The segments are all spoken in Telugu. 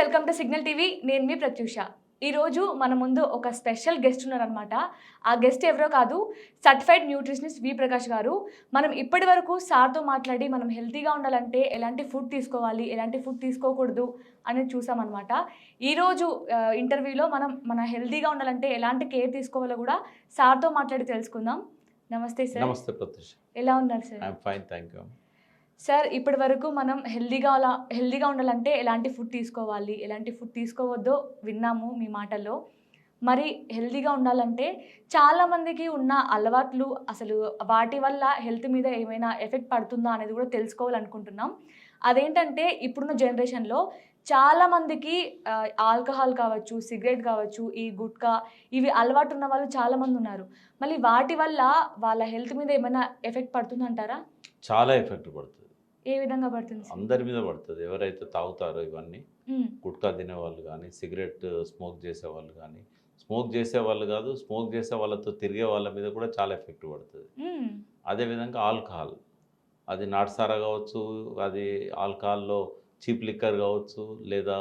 Welcome to signal TV. నేను మీ ప్రత్యూష. ఈరోజు మన ముందు ఒక స్పెషల్ గెస్ట్ ఉన్నారనమాట. ఆ గెస్ట్ ఎవరో కాదు, సర్టిఫైడ్ న్యూట్రిషనిస్ట్ వి ప్రకాష్ గారు. మనం ఇప్పటి వరకు సార్తో మాట్లాడి మనం హెల్తీగా ఉండాలంటే ఎలాంటి ఫుడ్ తీసుకోవాలి, ఎలాంటి ఫుడ్ తీసుకోకూడదు అనేది చూసామన్నమాట. ఈరోజు ఇంటర్వ్యూలో మన హెల్తీగా ఉండాలంటే ఎలాంటి కేర్ తీసుకోవాలో కూడా సార్తో మాట్లాడి తెలుసుకుందాం. నమస్తే సార్. నమస్తే ప్రత్యూష. ఎలా ఉన్నారు sir? I'm fine, thank you. Sir, ఇప్పటి వరకు మనం హెల్తీగా ఉండాలంటే ఎలాంటి ఫుడ్ తీసుకోవాలి, ఎలాంటి ఫుడ్ తీసుకోవద్దో విన్నాము మీ మాటల్లో. మరి హెల్తీగా ఉండాలంటే చాలామందికి ఉన్న అలవాట్లు అసలు వాటి వల్ల హెల్త్ మీద ఏమైనా ఎఫెక్ట్ పడుతుందా అనేది కూడా తెలుసుకోవాలనుకుంటున్నాం. అదేంటంటే ఇప్పుడున్న జనరేషన్లో చాలామందికి ఆల్కహాల్ కావచ్చు, సిగరెట్ కావచ్చు, ఈ గుట్కా ఇవి అలవాటు ఉన్న వాళ్ళు చాలామంది ఉన్నారు. మళ్ళీ వాటి వల్ల వాళ్ళ హెల్త్ మీద ఏమైనా ఎఫెక్ట్ పడుతుందంటారా? చాలా ఎఫెక్ట్ పడుతుంది. ఏ విధంగా పడుతుంది? అందరి మీద పడుతుంది. ఎవరైతే తాగుతారో ఇవన్నీ, గుట్కా తినేవాళ్ళు కానీ, సిగరెట్ స్మోక్ చేసేవాళ్ళు కానీ, స్మోక్ చేసేవాళ్ళు కాదు, స్మోక్ చేసే వాళ్ళతో తిరిగే వాళ్ళ మీద కూడా చాలా ఎఫెక్ట్ పడుతుంది. అదేవిధంగా ఆల్కహాల్, అది నాటుసారా కావచ్చు, అది ఆల్కహాల్లో చీప్ లిక్కర్ కావచ్చు, లేదా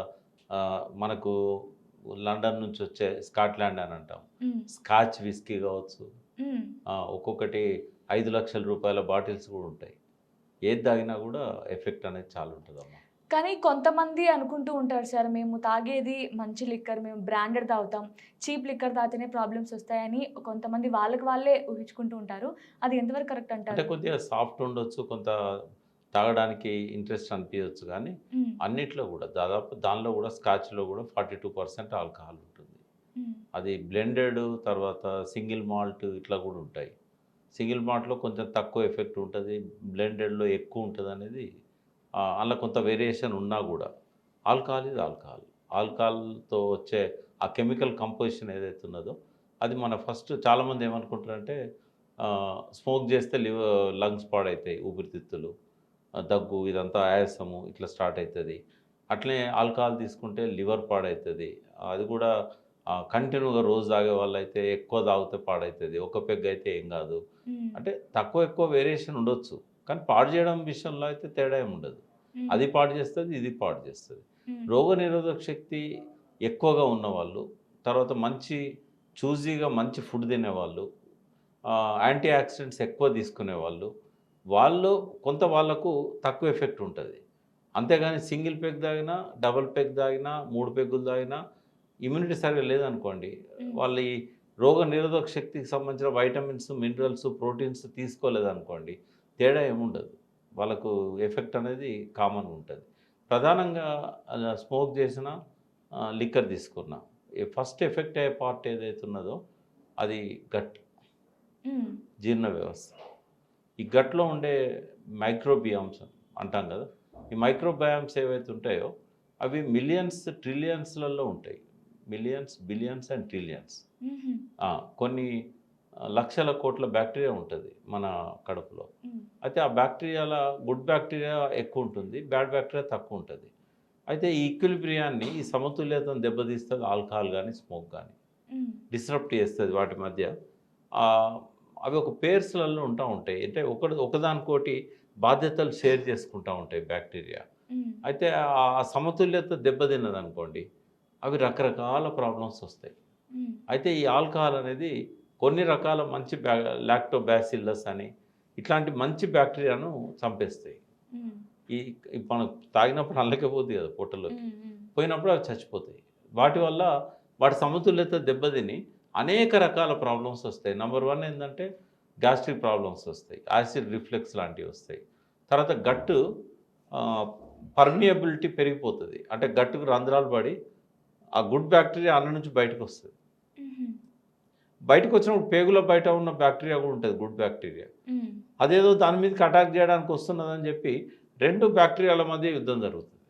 మనకు లండన్ నుంచి వచ్చే స్కాట్లాండ్ అని అంటాం, స్కాచ్ విస్కీ కావచ్చు, ఒక్కొక్కటి 5 లక్షల రూపాయల బాటిల్స్ కూడా ఉంటాయి. ఏది తాగినా కూడా ఎఫెక్ట్ అనేది చాలా ఉంటుందమ్మా. కానీ కొంతమంది అనుకుంటూ ఉంటారు సార్, మేము తాగేది మంచి లిక్కర్, మేము బ్రాండెడ్ తాగుతాం, చీప్ లిక్కర్ తాగితేనే ప్రాబ్లమ్స్ వస్తాయని కొంతమంది వాళ్ళే ఊహించుకుంటూ ఉంటారు. అది ఎంతవరకు కరెక్ట్ అంటారు? అంటే కొద్దిగా సాఫ్ట్ ఉండొచ్చు, కొంత తాగడానికి ఇంట్రెస్ట్ అనిపించవచ్చు, కానీ అన్నిట్లో కూడా దాదాపు దానిలో కూడా స్కాచ్లో కూడా 42% ఆల్కహాల్ ఉంటుంది. అది బ్లెండెడ్, తర్వాత సింగిల్ మాల్ట్ ఇట్లా కూడా ఉంటాయి. సింగిల్ మాల్ట్లో కొంచెం తక్కువ ఎఫెక్ట్ ఉంటుంది, బ్లెండెడ్లో ఎక్కువ ఉంటుంది అనేది అలా కొంత వేరియేషన్ ఉన్నా కూడా ఆల్కహాల్ ఇది ఆల్కహాల్. ఆల్కహాల్తో వచ్చే ఆ కెమికల్ కంపోజిషన్ ఏదైతే ఉన్నదో అది మన ఫస్ట్ చాలామంది ఏమనుకుంటారంటే స్మోక్ చేస్తే లంగ్స్ పాడవుతాయి, ఊపిరితిత్తులు, దగ్గు, ఇదంతా ఆయాసము ఇట్లా స్టార్ట్ అవుతుంది. అట్లనే ఆల్కహాల్ తీసుకుంటే లివర్ పాడవుతుంది. అది కూడా కంటిన్యూగా రోజు తాగే వాళ్ళు అయితే ఎక్కువ తాగితే పాడవుతుంది, ఒక పెగ్ అయితే ఏం కాదు. అంటే తక్కువ ఎక్కువ వేరియేషన్ ఉండొచ్చు, కానీ పాడు చేయడం విషయంలో అయితే తేడా ఏమి ఉండదు. అది పాడు చేస్తుంది, ఇది పాడు చేస్తుంది. రోగనిరోధక శక్తి ఎక్కువగా ఉన్నవాళ్ళు, తర్వాత మంచి చూజీగా మంచి ఫుడ్ తినేవాళ్ళు, యాంటీ ఆక్సిడెంట్స్ ఎక్కువ తీసుకునేవాళ్ళు, వాళ్ళు కొంత వాళ్ళకు తక్కువ ఎఫెక్ట్ ఉంటుంది. అంతేగాని సింగిల్ పెగ్ తాగినా, డబుల్ పెగ్ తాగినా, 3 పెగ్గులు తాగినా ఇమ్యూనిటీ సరిగా లేదనుకోండి, వాళ్ళ ఈ రోగ నిరోధక శక్తికి సంబంధించిన వైటమిన్స్, మినరల్స్, ప్రోటీన్స్ తీసుకోలేదనుకోండి, తేడా ఏముండదు. వాళ్ళకు ఎఫెక్ట్ అనేది కామన్ ఉంటుంది. ప్రధానంగా స్మోక్ చేసిన, లిక్కర్ తీసుకున్న ఫస్ట్ ఎఫెక్ట్ అయ్యే పార్ట్ ఏదైతే ఉన్నదో అది గట్, జీర్ణ వ్యవస్థ. ఈ గట్లో ఉండే మైక్రోబియామ్స్ అంటాం కదా, ఈ మైక్రోబయామ్స్ ఏవైతే ఉంటాయో అవి మిలియన్స్, ట్రిలియన్స్లలో ఉంటాయి. Millions, billions and trillions. కొన్ని లక్షల కోట్ల బ్యాక్టీరియా ఉంటుంది మన కడుపులో. అయితే ఆ బ్యాక్టీరియాల గుడ్ బ్యాక్టీరియా ఎక్కువ ఉంటుంది, బ్యాడ్ బ్యాక్టీరియా తక్కువ ఉంటుంది. అయితే ఈ ఈక్విలిబ్రియాన్ని, ఈ సమతుల్యతను దెబ్బతీస్తుంది ఆల్కహాల్ కానీ, స్మోక్ కానీ డిస్రప్ట్ చేస్తుంది వాటి మధ్య. అవి ఒక పేర్స్లలో ఉంటాయి. అంటే ఒకదానికోటి బాధ్యతలు షేర్ చేసుకుంటూ ఉంటాయి బ్యాక్టీరియా. అయితే ఆ సమతుల్యత దెబ్బతిన్నదనుకోండి, అవి రకరకాల ప్రాబ్లమ్స్ వస్తాయి. అయితే ఈ ఆల్కహాల్ అనేది కొన్ని రకాల మంచి లాక్టోబాసిల్లస్ అని ఇట్లాంటి మంచి బ్యాక్టీరియాను చంపేస్తాయి. ఈ మనం తాగినప్పుడు అల్లకపోతుంది కదా పొట్టలోకి, పోయినప్పుడు అవి చచ్చిపోతాయి. వాటి వల్ల వాటి సమతుల్యత దెబ్బతిని అనేక రకాల ప్రాబ్లమ్స్ వస్తాయి. నెంబర్ 1 ఏంటంటే గ్యాస్ట్రిక్ ప్రాబ్లమ్స్ వస్తాయి, యాసిడ్ రిఫ్లెక్స్ లాంటివి వస్తాయి. తర్వాత గట్టు పర్మియబిలిటీ పెరిగిపోతుంది. అంటే గట్టుకు రంధ్రాలు పడి ఆ గుడ్ బ్యాక్టీరియా అన్న నుంచి బయటకు వస్తుంది. బయటకు వచ్చినప్పుడు పేగుల బయట ఉన్న బ్యాక్టీరియా కూడా ఉంటుంది, గుడ్ బ్యాక్టీరియా. అదేదో దాని మీదకి అటాక్ చేయడానికి వస్తున్నదని చెప్పి 2 బ్యాక్టీరియాల మధ్య యుద్ధం జరుగుతుంది.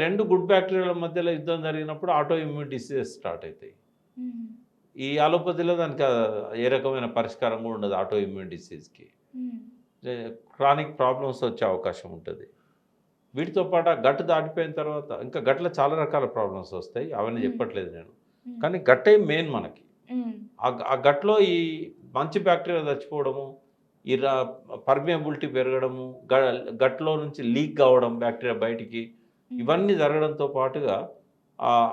2 గుడ్ బ్యాక్టీరియాల మధ్యలో యుద్ధం జరిగినప్పుడు ఆటో ఇమ్యూన్ డిసీజెస్ స్టార్ట్ అవుతాయి. ఈ అలోపతిలో దానికి ఏ రకమైన పరిష్కారం కూడా ఉండదు ఆటో ఇమ్యూన్ డిసీజ్కి. క్రానిక్ ప్రాబ్లమ్స్ వచ్చే అవకాశం ఉంటుంది. వీటితో పాటు ఆ గట్టు దాటిపోయిన తర్వాత ఇంకా గట్లో చాలా రకాల ప్రాబ్లమ్స్ వస్తాయి, అవన్నీ చెప్పట్లేదు నేను. కానీ గట్టే మెయిన్ మనకి. ఆ గట్లో ఈ మంచి బ్యాక్టీరియా చచ్చిపోవడము, ఈ పర్మియబిలిటీ పెరగడము, గట్లో నుంచి లీక్ కావడం బ్యాక్టీరియా బయటికి, ఇవన్నీ జరగడంతో పాటుగా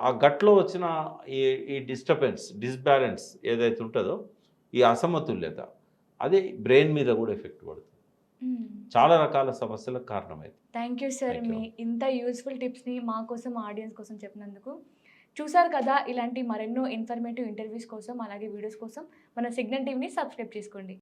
ఆ గట్లో వచ్చిన ఈ ఈ డిస్బ్యాలెన్స్ ఏదైతే ఉంటుందో, ఈ అసమతుల్యత అది బ్రెయిన్ మీద కూడా ఎఫెక్ట్ పడుతుంది. చాలా రకాల సమస్యలకు కారణమైంది. Thank you sir, Thank you. మీ ఇంత యూస్ఫుల్ టిప్స్ని మా కోసం, ఆడియన్స్ కోసం చెప్పినందుకు. చూసారు కదా, ఇలాంటి మరెన్నో ఇన్ఫర్మేటివ్ ఇంటర్వ్యూస్ కోసం అలాగే వీడియోస్ కోసం మన సిగ్నల్ టీవీని సబ్స్క్రైబ్ చేసుకోండి.